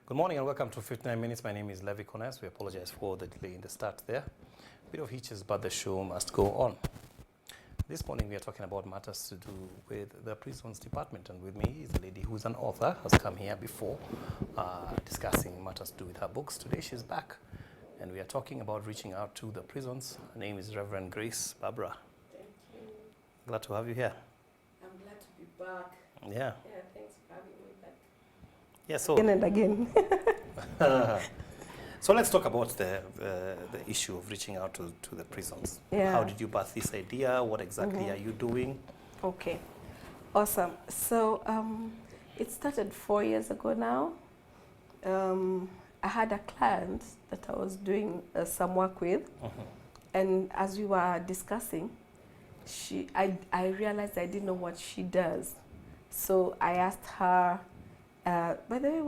Good morning and welcome to 59 Minutes. My name is Levi Kones. We apologize for the delay in the start there. A bit of hitches, but the show must go on. This morning we are talking about matters to do with the prisons department, and with me is a lady who's an author, has come here before discussing matters to do with her books. Today she's back and we are talking about reaching out to the prisons. Her name is Reverend Grace BARBRA. Thank you. Glad to have you here. I'm glad to be back. Yeah. Yeah, thanks for having me back. Yeah, so Again and again. so let's talk about the issue of reaching out to the prisons. Yeah. How did you birth this idea? What exactly are you doing? Okay. Awesome. So it started 4 years ago now. I had a client that I was doing some work with. And as we were discussing, I realized I didn't know what she does. So I asked her, by the way,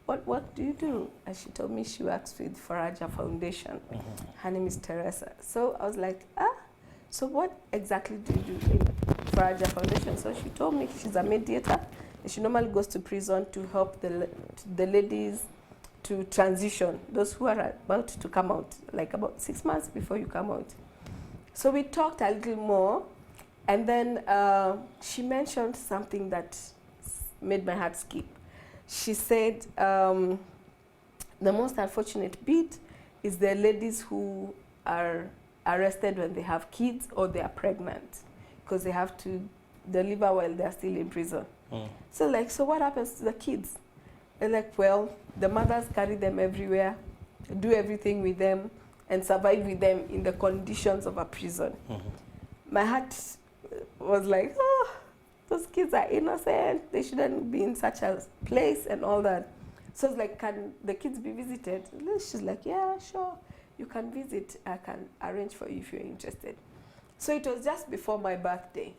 what do you do? And she told me she works with Faraja Foundation. Her name is Teresa. So I was like, so what exactly do you do in Faraja Foundation? So she told me she's a mediator. And she normally goes to prison to help the ladies to transition, those who are about to come out, like about 6 months before you come out. So we talked a little more, and then she mentioned something that made my heart skip. She said the most unfortunate bit is the ladies who are arrested when they have kids or they are pregnant, because they have to deliver while they're still in prison. So what happens to the kids? And like, well, the mothers carry them everywhere, do everything with them, and survive with them in the conditions of a prison. My heart was like, oh, those kids are innocent. They shouldn't be in such a place and all that. So it's like, can the kids be visited? And she's like, yeah, sure. You can visit. I can arrange for you if you're interested. So it was just before my birthday.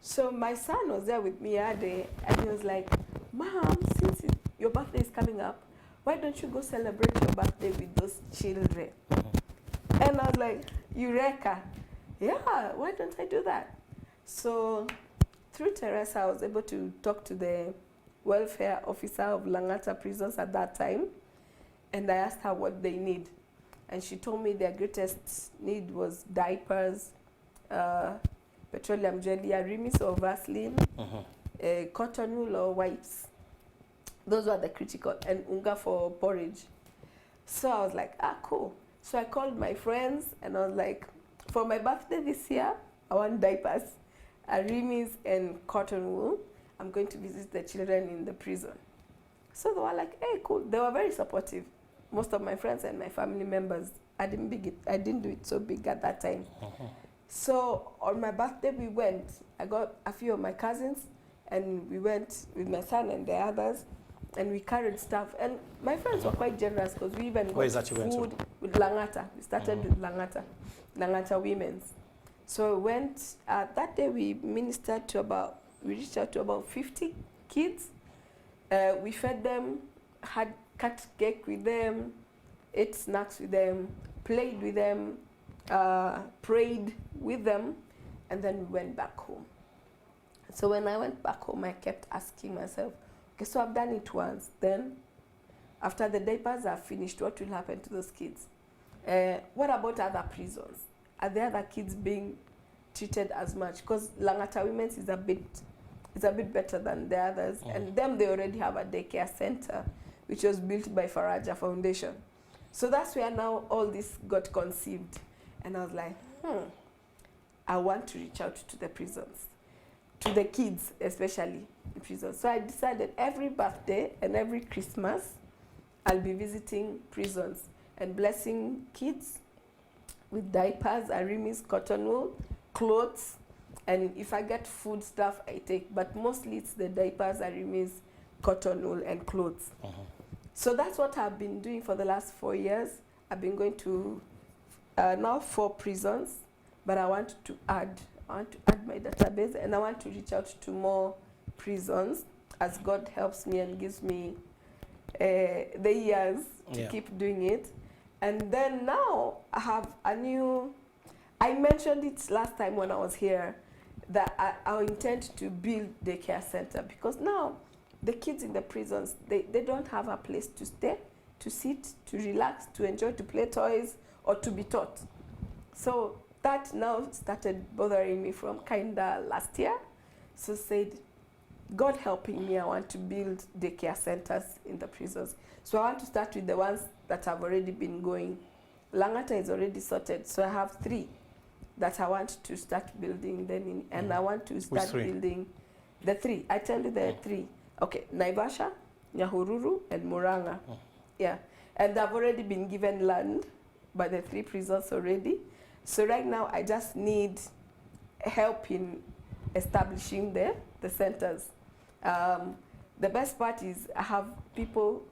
So my son was there with me that day, and he was like, Mom, since your birthday is coming up, why don't you go celebrate your birthday with those children? And I was like, Eureka. Yeah, why don't I do that? So through Teresa, I was able to talk to the welfare officer of Langata prisons at that time, and I asked her what they need. And she told me their greatest need was diapers, petroleum jelly, Rimis or Vaseline, cotton wool or wipes. Those were the critical, and unga for porridge. So I was like, cool. So I called my friends and I was like, for my birthday this year, I want diapers, Rimis and cotton wool. I'm going to visit the children in the prison. So they were like, hey, cool. They were very supportive. Most of my friends and my family members, I didn't do it so big at that time. So on my birthday, we went. I got a few of my cousins, and we went with my son and the others, and we carried stuff. And my friends were quite generous, because we even got food with Langata. We started with Langata Women's. So we went, that day we reached out to about 50 kids. We fed them, had cut cake with them, ate snacks with them, played with them, prayed with them, and then we went back home. So when I went back home, I kept asking myself, okay, so I've done it once. Then, after the diapers are finished, what will happen to those kids? What about other prisons? Are the other kids being treated as much? Because Langata Women's is a bit better than the others, and them, they already have a daycare center, which was built by Faraja Foundation. So that's where now all this got conceived. And I was like, I want to reach out to the prisons, to the kids, especially in prisons. So I decided every birthday and every Christmas, I'll be visiting prisons and blessing kids with diapers, Rimis, cotton wool, clothes, and if I get food stuff, I take. But mostly it's the diapers, Rimis, cotton wool, and clothes. So that's what I've been doing for the last 4 years. I've been going to now 4 prisons, but I want to add my database, and I want to reach out to more prisons as God helps me and gives me the years to keep doing it. And then now I have a new, I mentioned it last time when I was here, that I intend to build daycare center, because now the kids in the prisons, they don't have a place to stay, to sit, to relax, to enjoy, to play toys, or to be taught. So that now started bothering me from kinda last year. So said, God helping me, I want to build daycare centers in the prisons. So I want to start with the ones that have already been going. Langata is already sorted, so I have 3 that I want to start building. Then and I want to start building the 3. I tell you the 3. Okay, Naivasha, Nyahururu, and Muranga. Yeah, and they've already been given land by the 3 prisons already. So right now I just need help in establishing the centers. The best part is I have people,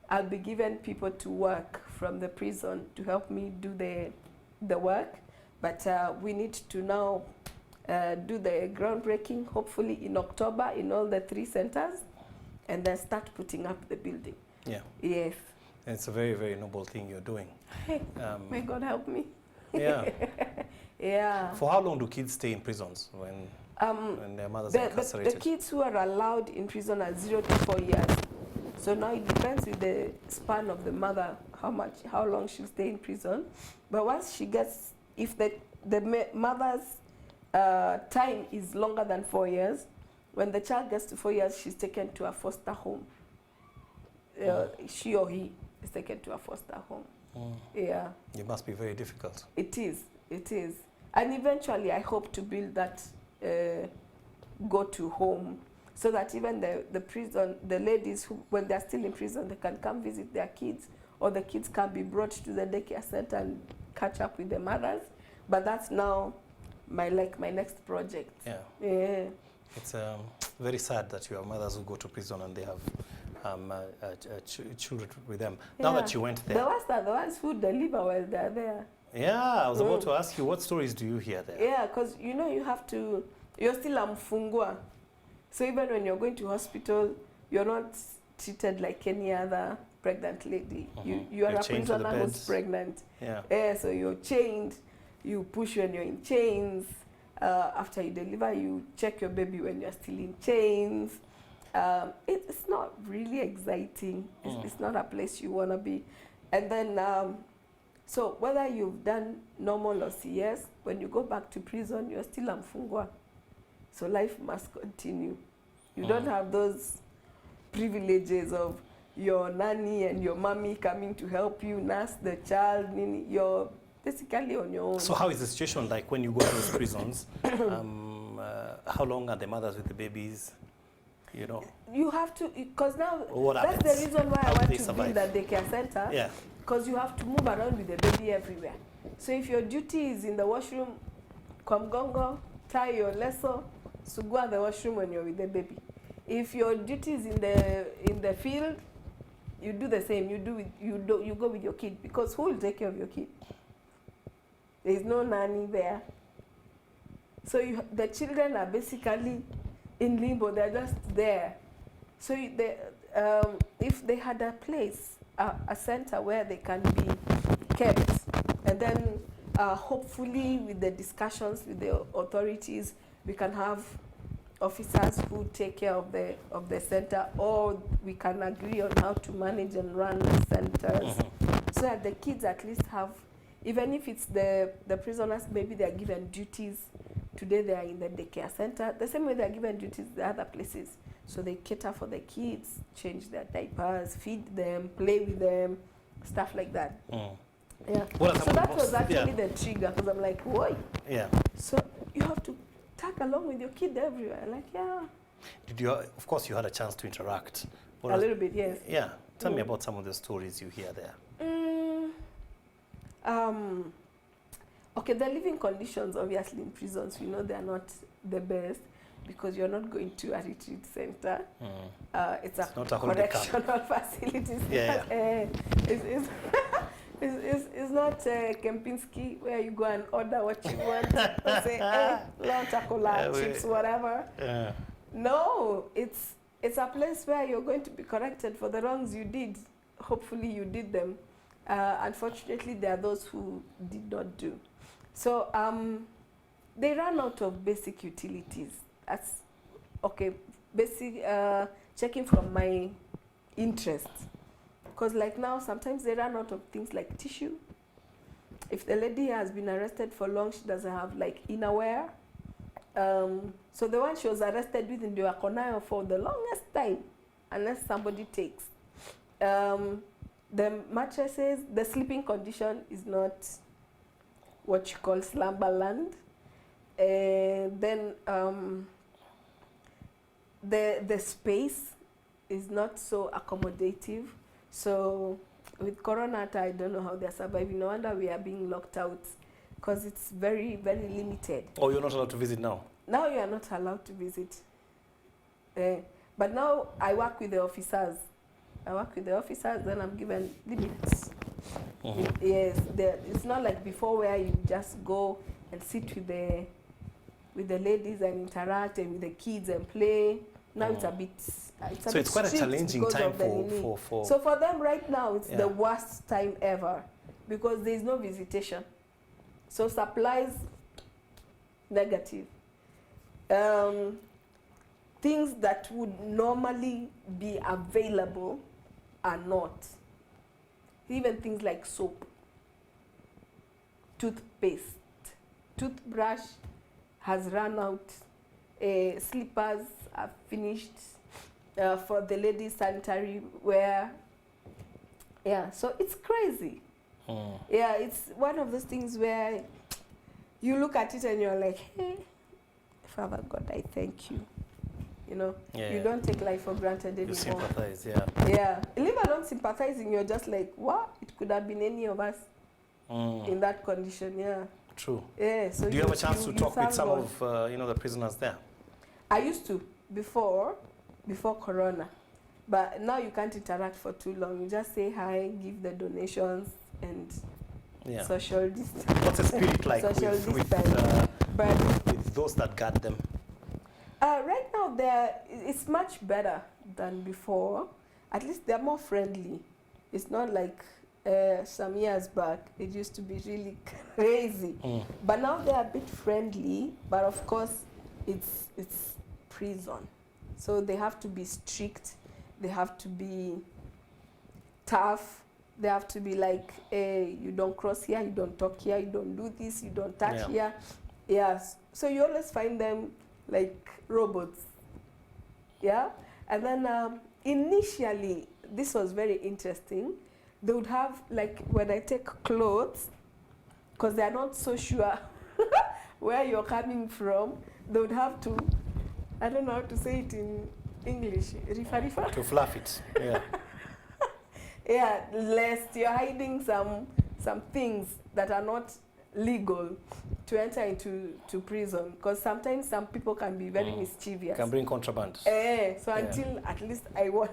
I'll be given people to work from the prison to help me do the work, but we need to now do the groundbreaking, hopefully in October, in all the 3 centers, and then start putting up the building. Yeah. Yes. And it's a very, very noble thing you're doing. May God help me. Yeah. Yeah. For how long do kids stay in prisons when their mothers are incarcerated? The kids who are allowed in prison are 0 to 4 years. So now it depends with the span of the mother, how long she'll stay in prison. But once she gets, if the mother's time is longer than 4 years, when the child gets to 4 years, she's taken to a foster home. She or he is taken to a foster home. Yeah. It must be very difficult. It is. It is. And eventually I hope to build that go-to home, so that even the prison, the ladies who, when they're still in prison, they can come visit their kids, or the kids can be brought to the daycare center and catch up with the mothers. But that's now my next project. Yeah. Yeah. It's very sad that you have mothers who go to prison and they have children with them. Yeah. Now that you went there. The worst are the ones who deliver while they're there. Yeah, I was about to ask you, what stories do you hear there? Yeah, because you know you have to, you're still a mfungwa. So even when you're going to hospital, you're not treated like any other pregnant lady. You are a prisoner who's pregnant. Yeah. So you're chained, you push when you're in chains. After you deliver, you check your baby when you're still in chains. It's not really exciting. It's not a place you want to be. And then, so whether you've done normal or CS, when you go back to prison, you're still a mfungwa. So life must continue. You don't have those privileges of your nanny and your mommy coming to help you nurse the child. You're basically on your own. So how is the situation like when you go to those prisons? How long are the mothers with the babies? You know, you have to, because now that's happens? the reason why I want to build that daycare center. Yeah. Because you have to move around with the baby everywhere. So if your duty is in the washroom, kwa mgongo, tie your leso, sugua the washroom when you're with the baby. If your duty is in the field, you do the same. You go with your kid, because who will take care of your kid? There is no nanny there. So the children are basically in limbo. They're just there. So if they had a place, a center where they can be kept, and then hopefully with the discussions with the authorities, we can have officers who take care of the center, or we can agree on how to manage and run the centers, so that the kids at least have, even if it's the prisoners, maybe they are given duties. Today they are in the daycare center, the same way they are given duties the other places. So they cater for the kids, change their diapers, feed them, play with them, stuff like that. Yeah. So that was actually the trigger, because I'm like, why? Yeah. So you have to tag along with your kid everywhere. Like, yeah. Did you? Of course, you had a chance to interact. A little bit, yes. Yeah. Tell me about some of the stories you hear there. Okay, the living conditions, obviously, in prisons, we know they are not the best, because you're not going to a retreat center. It's not a correctional facility. It's not Kempinski, where you go and order what you want. Say, chocolate, chips, whatever. No, it's a place where you're going to be corrected for the wrongs you did. Hopefully you did them. Unfortunately, there are those who did not do. So they ran out of basic utilities. That's okay. Basic checking from my interest. Because like now, sometimes they run out of things like tissue. If the lady has been arrested for long, she doesn't have like innerwear. So the one she was arrested with in the Akonayo for the longest time, unless somebody takes. The mattresses, the sleeping condition is not what you call slumberland. Then the space is not so accommodative. So with Corona, I don't know how they're surviving. No wonder we are being locked out, because it's very, very limited. Oh, you're not allowed to visit now? Now you are not allowed to visit. But now I work with the officers. Then I'm given limits. Yes, it's not like before where you just go and sit with the ladies and interact and with the kids and play. Now it's a bit it's quite a challenging time for So for them right now, it's the worst time ever, because there is no visitation. So supplies, negative. Things that would normally be available are not. Even things like soap, toothpaste, toothbrush has run out, slippers are finished, for the ladies sanitary wear. Yeah, so it's crazy. Yeah, it's one of those things where you look at it and you're like, hey, Father God, I thank you. You know, you don't take life for granted anymore. You sympathize, Yeah. Leave alone sympathizing, you're just like, what? It could have been any of us in that condition, True. Yeah. So do you have a chance to talk with some of the prisoners there? I used to before Corona, but now you can't interact for too long. You just say hi, give the donations, and social distance. What's the spirit like with those that guard them? Right now, it's much better than before. At least they're more friendly. It's not like some years back. It used to be really crazy. But now they're a bit friendly. But of course, it's prison. So they have to be strict. They have to be tough. They have to be like, hey, you don't cross here, you don't talk here, you don't do this, you don't touch here. Yes. So you always find them like robots. Yeah. And then initially, this was very interesting. They would have, like, when I take clothes, because they're not so sure where you're coming from, they would have to, I don't know how to say it in English, rifa. To fluff it, Yeah, lest you're hiding some things that are not legal to enter into prison, because sometimes some people can be very mischievous. Can bring contraband. So until at least I won,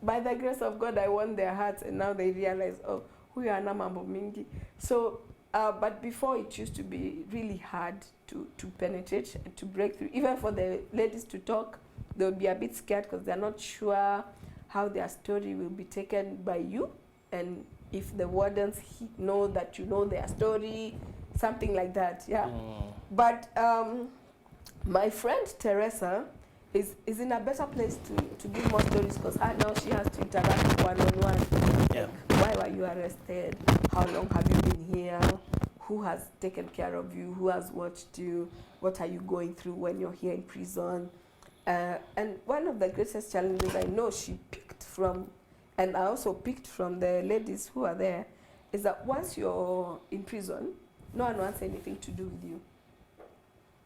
by the grace of God, I won their hearts, and now they realize, oh, we are na mambo mingi. So, but before it used to be really hard to penetrate and to break through. Even for the ladies to talk, they would be a bit scared because they're not sure how their story will be taken by you, and if the wardens know that you know their story, something like that, But my friend Teresa is in a better place to give more stories, because now she has to interact one-on-one. Yeah. Why were you arrested? How long have you been here? Who has taken care of you? Who has watched you? What are you going through when you're here in prison? And one of the greatest challenges I know she picked from, and I also picked from the ladies who are there, is that once you're in prison, no one wants anything to do with you.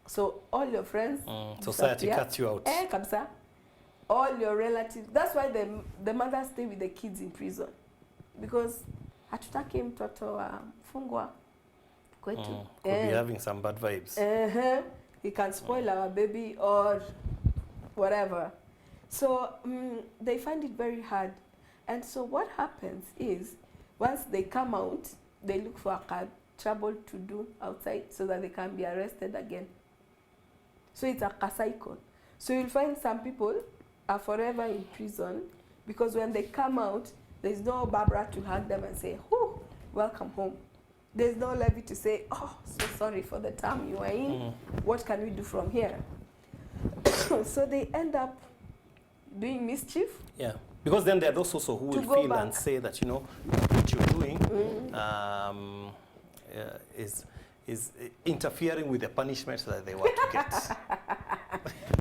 So all your friends, society cuts you out. Kabisa. All your relatives. That's why the mothers stay with the kids in prison, because hatutaki mtoto wa fungwa kwetu. Could be having some bad vibes. He can spoil our baby or whatever. So they find it very hard. And so what happens is, once they come out, they look for trouble to do outside so that they can be arrested again. So it's a cycle. So you'll find some people are forever in prison, because when they come out, there's no BARBRA to hug them and say, "Oh, welcome home." There's no levy to say, "Oh, so sorry for the time you are in. What can we do from here?" So they end up doing mischief. Yeah, because then there are those also who will go feel back. and say that, you know, what you're doing is interfering with the punishment that they want to get.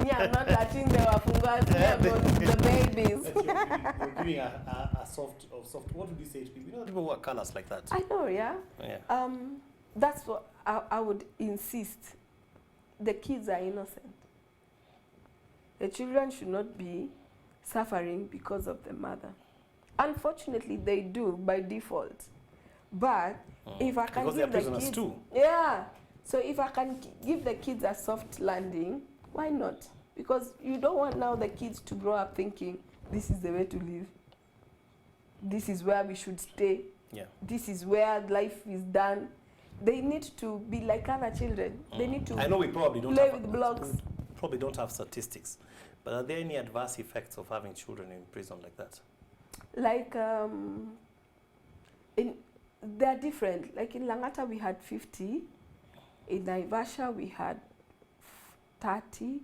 Me, I'm not touching the wafungas, me, I'm on the babies. You're giving a soft, what would you say to people? You know, people who are colors like that. I know, yeah. Yeah. That's what I would insist. The kids are innocent. The children should not be suffering because of the mother. Unfortunately, they do by default. But if I can because give they're the prisoners kids, too. yeah. So if I can give the kids a soft landing, why not? Because you don't want now the kids to grow up thinking this is the way to live. This is where we should stay. Yeah. This is where life is done. They need to be like other children. They need to I know we probably don't play have, with blocks. we probably don't have statistics, but are there any adverse effects of having children in prison like that? Like they're different. Like in Langata we had 50, in Naivasha we had 30,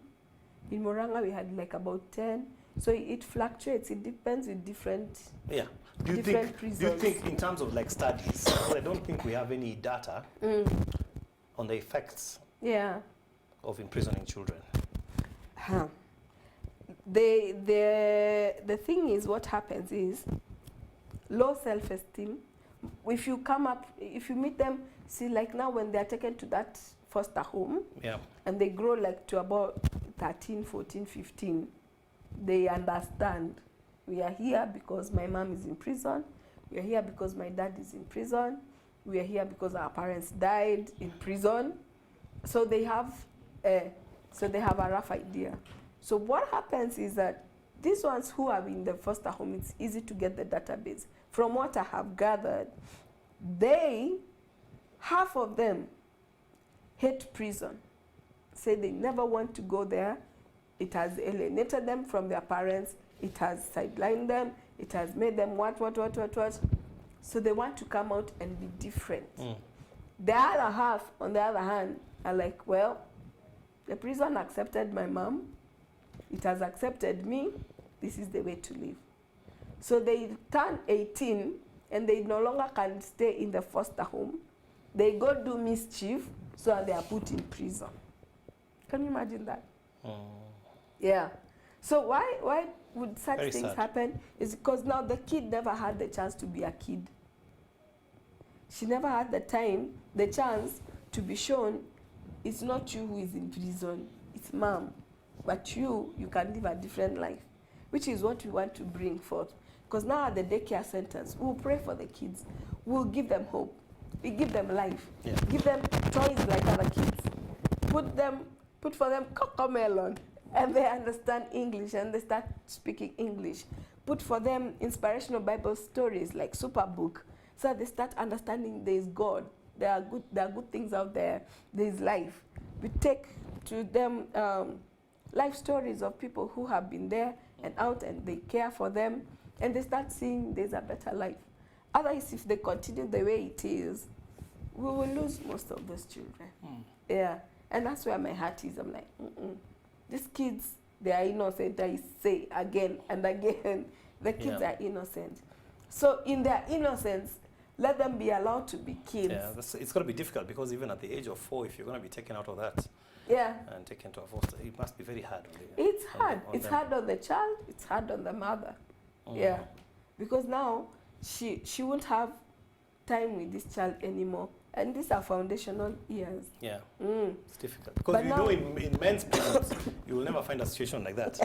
in Moranga we had like about 10. So it fluctuates. It depends with different. Yeah. Do you think in terms of like studies? Because I don't think we have any data on the effects. Yeah. Of imprisoning children. The thing is, what happens is low self-esteem. If you meet them, see, like now when they are taken to that foster home, yeah, and they grow like to about 13, 14, 15, they understand. We are here because my mom is in prison. We are here because my dad is in prison. We are here because our parents died in prison. So they have a rough idea. So what happens is that these ones who are in the foster home, it's easy to get the database. From what I have gathered, half of them hate prison. Say they never want to go there. It has alienated them from their parents. It has sidelined them. It has made them what. So they want to come out and be different. The other half, on the other hand, are like, well, the prison accepted my mom. It has accepted me. This is the way to live. So they turn 18 and they no longer can stay in the foster home. They go do mischief, so they are put in prison. Can you imagine that? Yeah. So why would such Very things sad. happen? Is because now the kid never had the chance to be a kid. She never had the chance to be shown it's not you who is in prison, it's mom. But you can live a different life, which is what we want to bring forth. Because now at the daycare centers, we'll pray for the kids. We'll give them hope. We give them life. Yeah. Give them toys like other kids. Put for them cocomelon, and they understand English and they start speaking English. Put for them inspirational Bible stories like Superbook, so they start understanding there is God. There are good things out there. There is life. We take to them life stories of people who have been there and out, and they care for them, and they start seeing there's a better life. Otherwise, if they continue the way it is, we will lose most of those children. Yeah, and that's where my heart is. I'm like, these kids, they are innocent. I say again and again, the kids are innocent. So in their innocence, let them be allowed to be kids. Yeah, it's going to be difficult because even at the age of 4, if you're going to be taken out of that, and taken to a foster, it must be very hard. It's hard. It's hard on the child. It's hard on the mother. Yeah, because now she won't have time with this child anymore, and these are foundational years. Yeah, it's difficult because but you know in men's prisons you will never find a situation like that.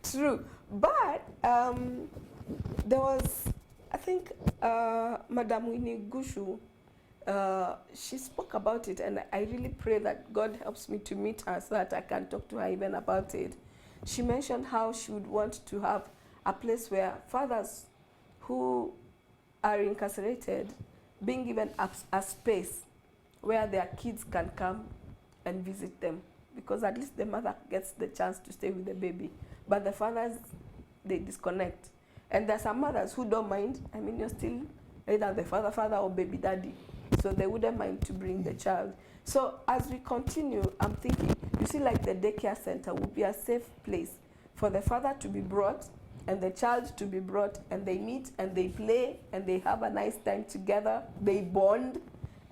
True, but there was, I think, Madam Winnie Gushu. She spoke about it, and I really pray that God helps me to meet her so that I can talk to her even about it. She mentioned how she would want to have a place where fathers who are incarcerated being given a space where their kids can come and visit them, because at least the mother gets the chance to stay with the baby, but the fathers, they disconnect. And there are some mothers who don't mind. I mean, you're still either the father or baby daddy, so they wouldn't mind to bring the child. So as we continue, I'm thinking, you see, like the daycare center would be a safe place for the father to be brought and the child to be brought, and they meet and they play and they have a nice time together, they bond,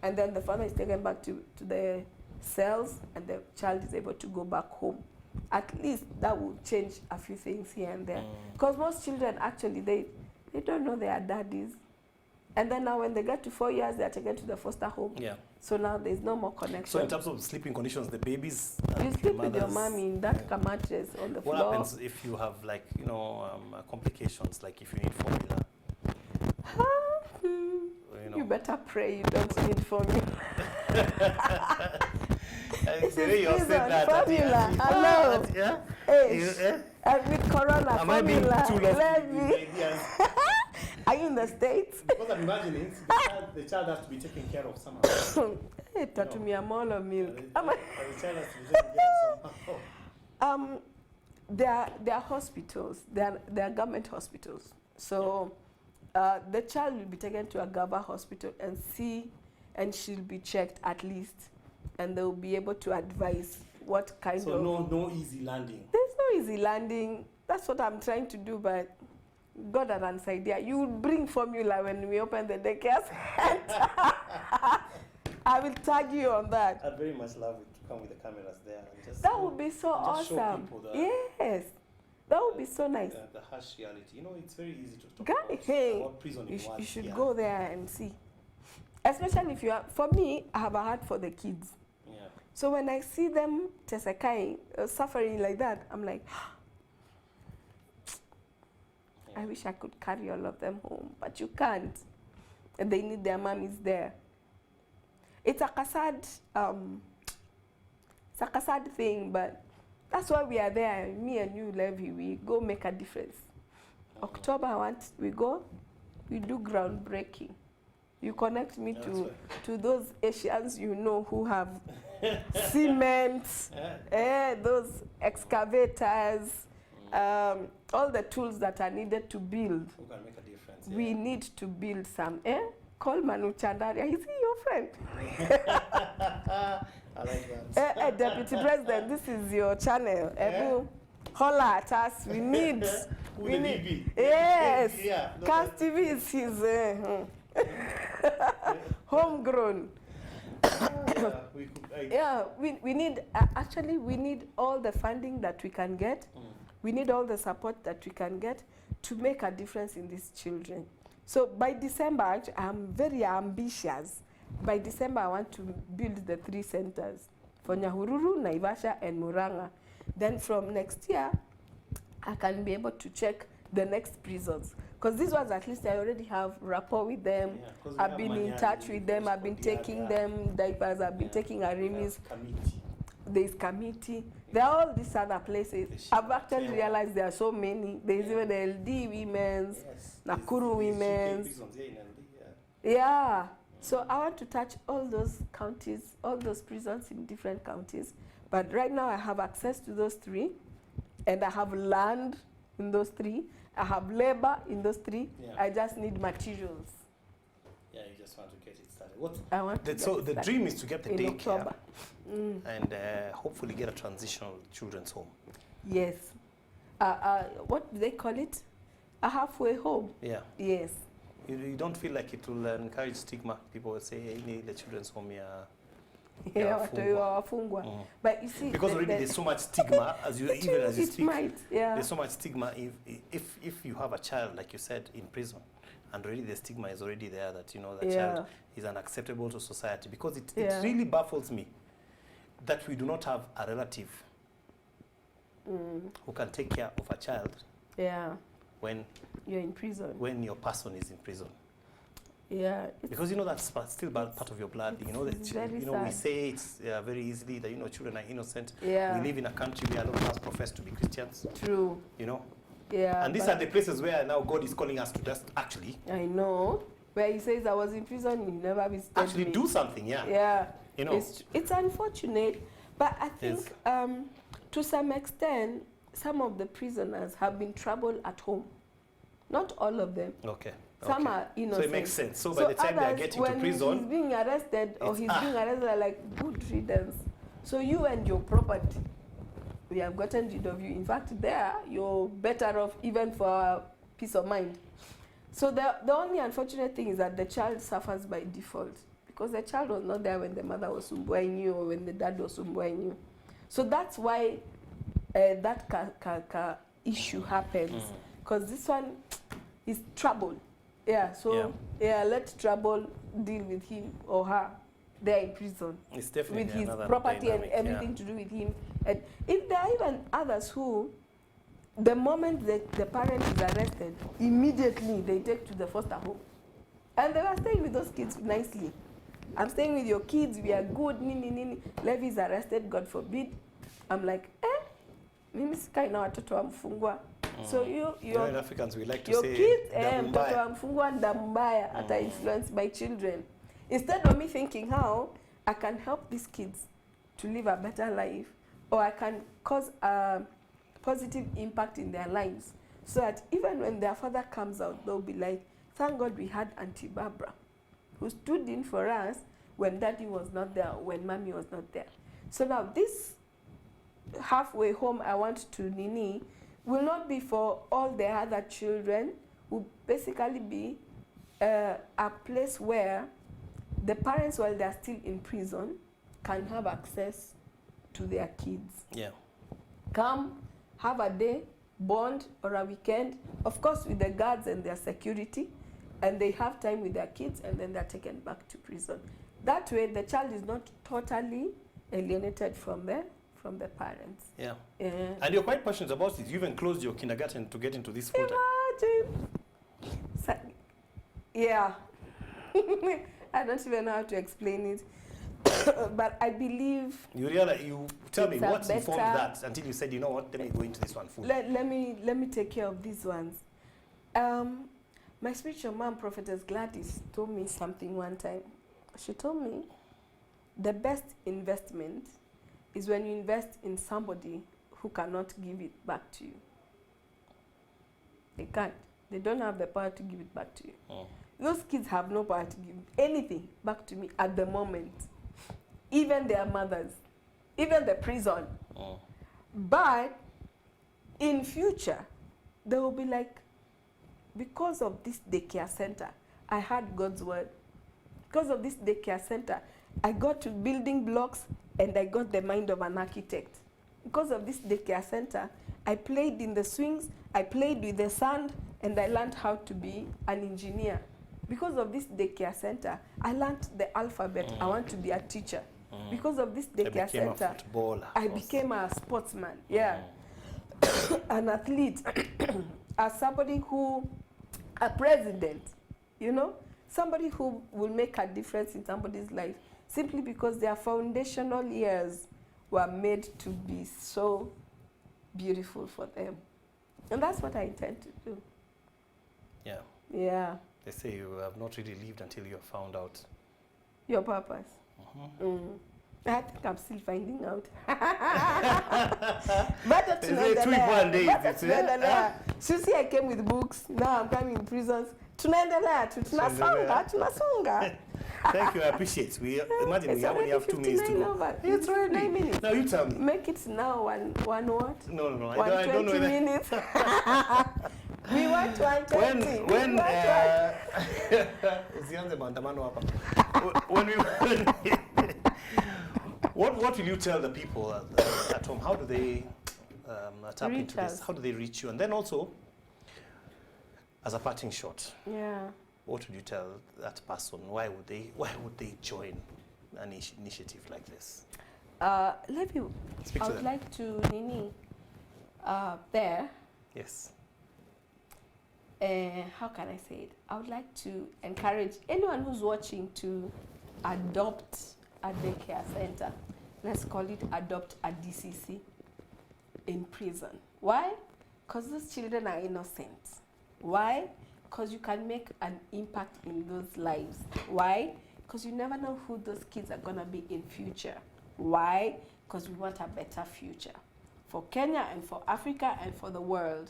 and then the father is taken back to the cells and the child is able to go back home. At least that will change a few things here and there. Because most children actually, they don't know their daddies. And then now when they get to 4 years, they are taken to the foster home. Yeah. So now there's no more connection. So in terms of sleeping conditions, the babies, you sleep with your mommy in that mattress on the floor. What happens if you have, like, you know, complications, like if you need formula? You better pray you don't need formula. This is prison, formula. Hello. Yeah? And with corona, am I being formula. too lofty? Are you in the States? Because I'm imagining the child has to be taken care of somehow. Hey, tatumia molo milk. The child has to be taken care of somehow. There are hospitals. There are government hospitals. So the child will be taken to a government hospital and she'll be checked at least, and they'll be able to advise what kind of. So no easy landing. There's no easy landing. That's what I'm trying to do, but God had an idea. You will bring formula when we open the daycare center. I will tag you on that. I'd very much love it to come with the cameras there. And just, that would be so awesome. Yes. That would be so nice. The harsh reality. You know, it's very easy to talk about prison. You should go there and see. Especially if you are, for me, I have a heart for the kids. Yeah. So when I see them tesekai, suffering like that, I'm like, I wish I could carry all of them home, but you can't. And they need their mommies there. It's a sad thing, but that's why we are there. Me and you, Levy, we go make a difference. October, we go, we do groundbreaking. You connect me to those Asians you know who have cement, those excavators, all the tools that are needed to build. Who can make a difference? We need to build some. Call Manu Chandaria. Is he your friend? I like that. Deputy President, this is your channel. Holla at us. We need. we need. TV. Yes. No, Cast TV is his homegrown. We need. Actually, we need all the funding that we can get. We need all the support that we can get to make a difference in these children. So by December, actually, I'm very ambitious. By December, I want to build the 3 centers for Nyahururu, Naivasha, and Muranga. Then from next year, I can be able to check the next prisons. Because these ones, at least I already have rapport with them. I've been in touch with them. I've been taking them diapers. I've been taking Arimis. There's committee. There are all these other places. I've actually realized there are so many. There's even the LD women's, Nakuru women's. Yeah. So I want to touch all those counties, all those prisons in different counties. But right now I have access to those 3, and I have land in those 3. I have labor in those 3. I just need materials. Yeah, you just want to get it started. I want to so the dream is to get the daycare and hopefully get a transitional children's home. Yes. What do they call it? A halfway home. Yeah. Yes. You don't feel like it will encourage stigma? People will say, hey, the children's home here. But you see, because already there's so much stigma as you speak. There's so much stigma if you have a child, like you said, in prison, and already the stigma is already there that, you know, the child is unacceptable to society. Because it really baffles me that we do not have a relative who can take care of a child when you're in prison, when your person is in prison. Yeah. Because, you know, that's still part of your blood. You know, we say it's very easily that, you know, children are innocent. Yeah. We live in a country where a lot of us profess to be Christians. True. You know? Yeah. And these are the places where now God is calling us to just actually. I know. Where he says, I was in prison, you never visited actually me. Do something, Yeah. You know. It's unfortunate, but I think to some extent, some of the prisoners have been troubled at home. Not all of them. Okay. Some are innocent. So it makes sense. So by the time they are getting to prison, when he's being arrested or he's being arrested, they're like, good riddance. So you and your property, we have gotten rid of you. In fact, there, you're better off even for peace of mind. So the only unfortunate thing is that the child suffers by default because the child was not there when the mother was sumbuaing you or when the dad was sumbuaing you. So that's why that issue happens, because this one is trouble. Yeah, so let trouble deal with him or her there in prison. It's definitely with his another property dynamic, and everything to do with him. And if there are even others who, the moment the parent is arrested, immediately they take to the foster home. And they were staying with those kids nicely. I'm staying with your kids, we are good, nini, nini. Levi is arrested, God forbid. I'm like, mimi sikai na watoto wa mfungwa. So in Africans we like to your say kids, mtoto wa mfungwa ndambaya ata influence my children. Instead of me thinking how I can help these kids to live a better life, or I can cause a positive impact in their lives, so that even when their father comes out, they'll be like, thank God we had Auntie Barbara, who stood in for us when daddy was not there, when mommy was not there. So now this halfway home I want to Nini will not be for all the other children, will basically be a place where the parents, while they're still in prison, can have access to their kids. Yeah. Come, have a day, bond, or a weekend, of course with the guards and their security, and they have time with their kids, and then they're taken back to prison. That way, the child is not totally alienated from the parents. Yeah. And you're quite passionate about it. You even closed your kindergarten to get into this full time. Imagine. So, yeah. I don't even know how to explain it. But I believe... You tell me what informed that until you said, you know what, let me go into this one fully. Let me take care of these ones. My spiritual mom, Prophetess Gladys, told me something one time. She told me the best investment is when you invest in somebody who cannot give it back to you. They can't. They don't have the power to give it back to you. Those kids have no power to give anything back to me at the moment. Even their mothers, even the prison. But in future, they will be like, because of this daycare center, I had God's word. Because of this daycare center, I got to building blocks and I got the mind of an architect. Because of this daycare center, I played in the swings, I played with the sand, and I learned how to be an engineer. Because of this daycare center, I learned the alphabet. I want to be a teacher. Because of this daycare center, I became a sportsman. Yeah. An athlete. As somebody who, a president, you know, somebody who will make a difference in somebody's life simply because their foundational years were made to be so beautiful for them. And that's what I intend to do. Yeah. Yeah. They say you have not really lived until you have found out your purpose. I think I'm still finding out. But tunaendelea. Susie, I came with books. Now I'm coming in prisons. Tunaendelea. Tunasonga. Thank you, I appreciate. We imagine we only have 2 minutes to go. It's ready. 9 minutes. Now you tell me. Make it now one what? No. I don't know 20 minutes. We want 120. What will you tell the people at home? How do they tap into this? How do they reach you? And then also, as a parting shot, what would you tell that person? Why would they join an initiative like this? I would like to Nini there. Yes. How can I say it? I would like to encourage anyone who's watching to adopt a daycare center. Let's call it adopt a DCC in prison. Why? Because those children are innocent. Why? Because you can make an impact in those lives. Why? Because you never know who those kids are going to be in future. Why? Because we want a better future for Kenya and for Africa and for the world.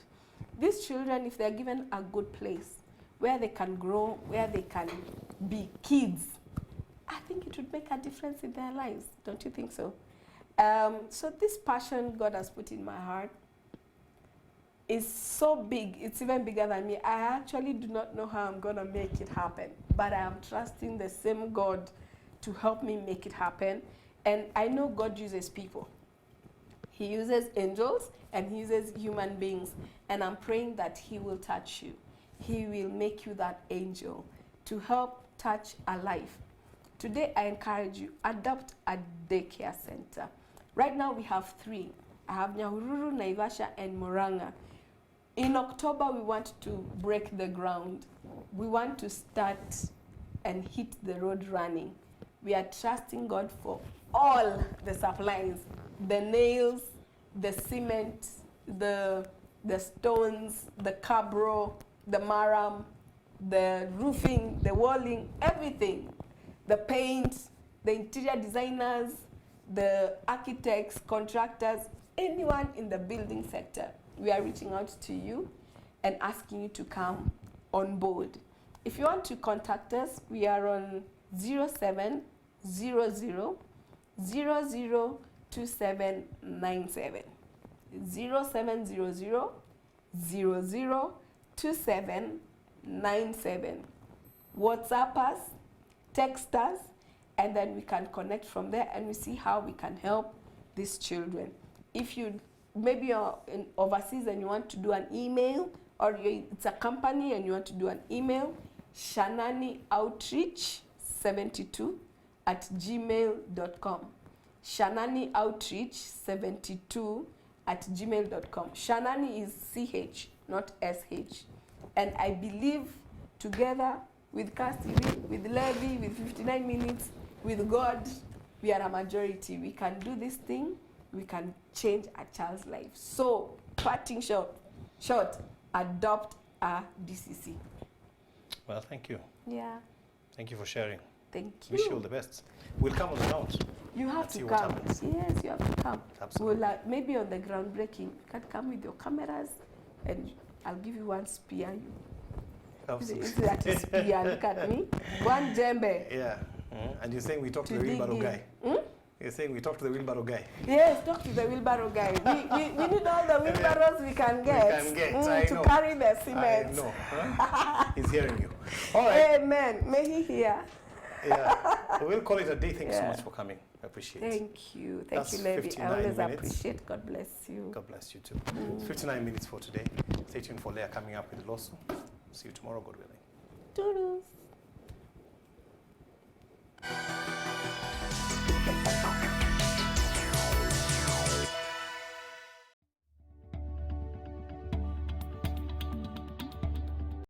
These children, if they're given a good place where they can grow, where they can be kids, I think it would make a difference in their lives. Don't you think so? So this passion God has put in my heart is so big. It's even bigger than me. I actually do not know how I'm going to make it happen, but I am trusting the same God to help me make it happen. And I know God uses people. He uses angels and he uses human beings. And I'm praying that he will touch you. He will make you that angel to help touch a life. Today, I encourage you, adopt a daycare center. Right now, we have 3. I have Nyahururu, Naivasha, and Moranga. In October, we want to break the ground. We want to start and hit the road running. We are trusting God for all the supplies, the nails, the cement, the stones, the cabro, the maram, the roofing, the walling, everything. The paint, the interior designers, the architects, contractors, anyone in the building sector. We are reaching out to you and asking you to come on board. If you want to contact us, we are on 0700 002797. 0700 002797. WhatsApp us, text us, and then we can connect from there and we see how we can help these children. If you maybe you're in overseas and you want to do an email, or it's a company and you want to do an email, shananioutreach72@gmail.com. shananioutreach72@gmail.com. Shanani is CH, not SH. And I believe together with Cassidy, with Levy, with 59 minutes, with God, we are a majority. We can do this thing. We can change a child's life. So, parting short, adopt a DCC. Well, thank you. Yeah. Thank you for sharing. Thank you. Wish you all the best. We'll come on the ground. You have to see what come. happens. Yes, you have to come. Absolutely. We'll maybe on the groundbreaking, you can come with your cameras, and I'll give you one spear. Absolutely. Is that a spear? Look at me. One djembe. Yeah. And you're saying we talk to the dig wheelbarrow in. guy. You're saying we talk to the wheelbarrow guy. Yes, talk to the wheelbarrow guy. We need all the wheelbarrows we can get, I to know. carry the I cement. know. He's hearing you. All right. Amen. May he hear. Yeah. We'll call it a day. Thanks so Yeah. much for coming. I appreciate it. Thank you. That's Thank you, Levi. I 59 always minutes. appreciate. God bless you. God bless you too. 59 minutes for today. Stay tuned for Leah coming up with Losu. See you tomorrow, God willing. Toodles.